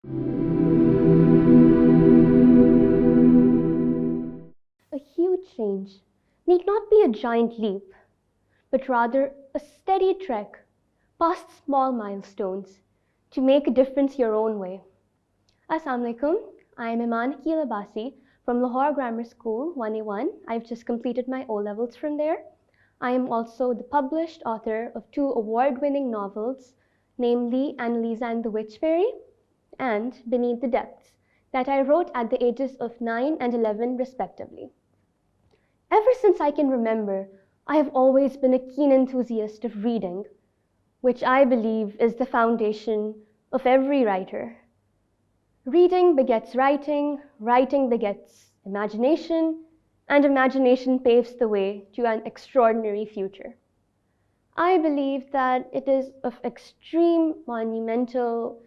A huge change need not be a giant leap, but rather a steady trek past small milestones to make a difference your own way. Assalamu alaikum. I am Emaan Abbasi from Lahore Grammar School 1A1. I've just completed my O-levels from there. I am also the published author of 2 award-winning novels, namely Annalisa and the Witch Fairy and Beneath the Depths, that I wrote at the ages of 9 and 11 respectively. Ever since I can remember, I have always been a keen enthusiast of reading, which I believe is the foundation of every writer. Reading begets writing, writing begets imagination, and imagination paves the way to an extraordinary future. I believe that it is of extreme monumental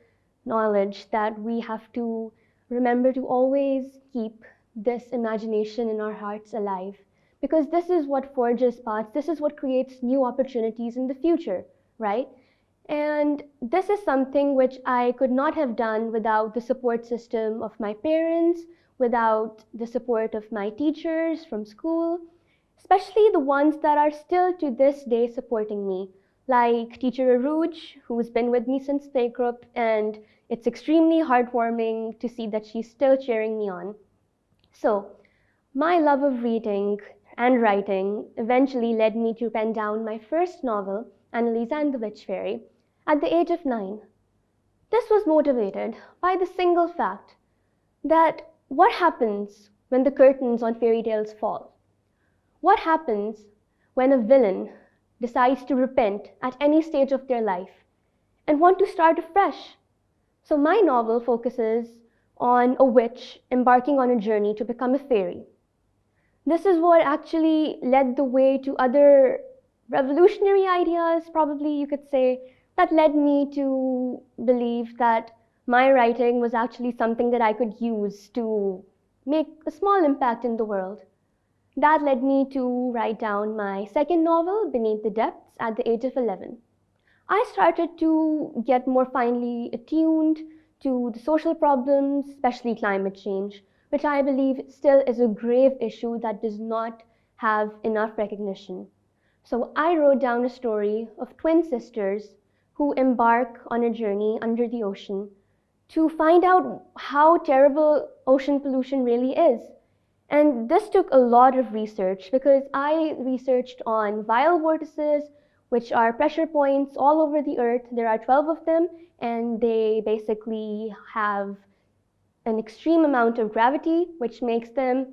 knowledge that we have to remember to always keep this imagination in our hearts alive, because this is what forges paths, this is what creates new opportunities in the future, right? And this is something which I could not have done without the support system of my parents, without the support of my teachers from school, especially the ones that are still to this day supporting me, like Teacher Aruj, who's been with me since playgroup, and it's extremely heartwarming to see that she's still cheering me on. So, my love of reading and writing eventually led me to pen down my first novel, Annalisa and the Witch Fairy, at the age of 9. This was motivated by the single fact that what happens when the curtains on fairy tales fall? What happens when a villain decides to repent at any stage of their life and want to start afresh? So my novel focuses on a witch embarking on a journey to become a fairy. This is what actually led the way to other revolutionary ideas, probably you could say, that led me to believe that my writing was actually something that I could use to make a small impact in the world. That led me to write down my second novel, Beneath the Depths, at the age of 11. I started to get more finely attuned to the social problems, especially climate change, which I believe still is a grave issue that does not have enough recognition. So I wrote down a story of twin sisters who embark on a journey under the ocean to find out how terrible ocean pollution really is. And this took a lot of research because I researched on viral vortices, which are pressure points all over the earth. There are 12 of them, and they basically have an extreme amount of gravity, which makes them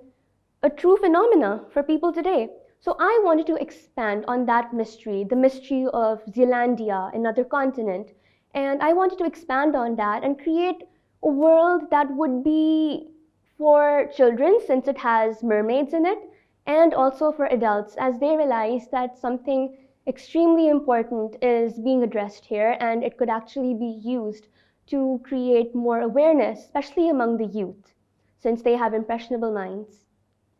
a true phenomena for people today. So I wanted to expand on that mystery, the mystery of Zealandia, another continent. And I wanted to expand on that and create a world that would be for children, since it has mermaids in it, and also for adults, as they realize that something extremely important is being addressed here, and it could actually be used to create more awareness, especially among the youth, since they have impressionable minds.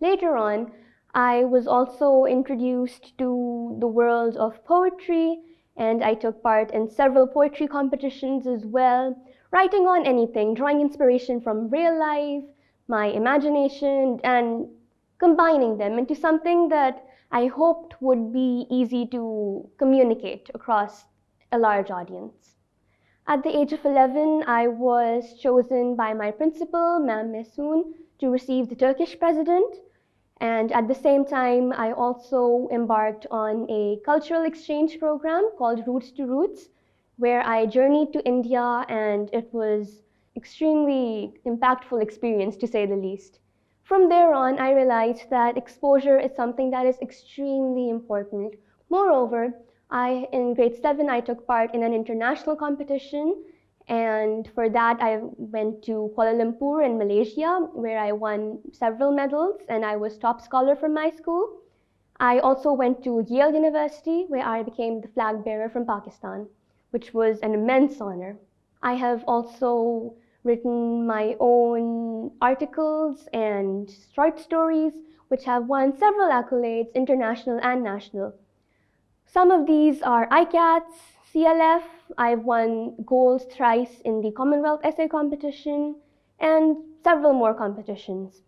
Later on, I was also introduced to the world of poetry, and I took part in several poetry competitions as well, writing on anything, drawing inspiration from real life, my imagination, and combining them into something that I hoped would be easy to communicate across a large audience. At the age of 11, I was chosen by my principal, Ma'am Mesoon, to receive the Turkish president. And at the same time, I also embarked on a cultural exchange program called Roots to Roots, where I journeyed to India, and it was extremely impactful experience, to say the least. From there on, I realized that exposure is something that is extremely important. Moreover, in grade 7, I took part in an international competition, and for that, I went to Kuala Lumpur in Malaysia, where I won several medals, and I was top scholar from my school. I also went to Yale University, where I became the flag bearer from Pakistan, which was an immense honor. I have also written my own articles and short stories, which have won several accolades, international and national. Some of these are ICATS, CLF, I've won golds thrice in the Commonwealth essay competition and several more competitions.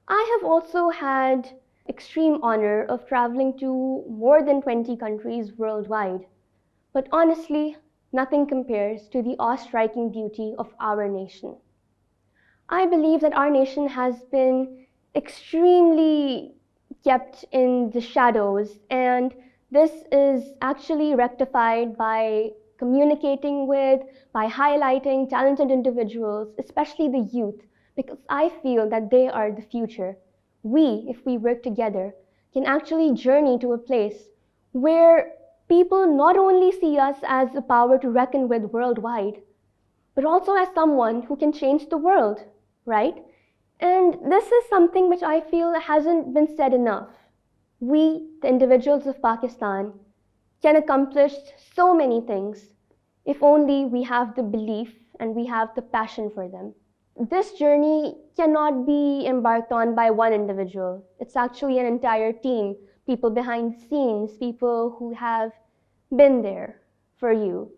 I have also had extreme honor of traveling to more than 20 countries worldwide. But honestly, nothing compares to the awe-striking beauty of our nation. I believe that our nation has been extremely kept in the shadows, and this is actually rectified by communicating with, by highlighting talented individuals, especially the youth, because I feel that they are the future. We, if we work together, can actually journey to a place where people not only see us as a power to reckon with worldwide, but also as someone who can change the world, right? And this is something which I feel hasn't been said enough. We, the individuals of Pakistan, can accomplish so many things if only we have the belief and we have the passion for them. This journey cannot be embarked on by one individual. It's actually an entire team, people behind the scenes, people who have been there for you.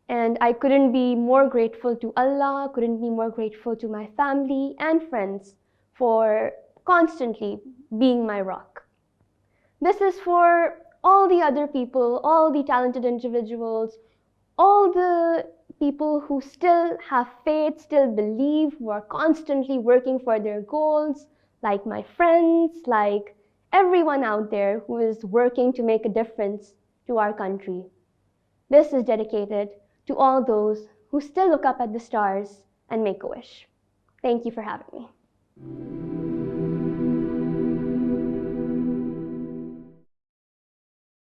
And I couldn't be more grateful to Allah, couldn't be more grateful to my family and friends for constantly being my rock. This is for all the other people, all the talented individuals, all the people who still have faith, still believe, who are constantly working for their goals, like my friends, like everyone out there who is working to make a difference to our country. This is dedicated to all those who still look up at the stars and make a wish. Thank you for having me.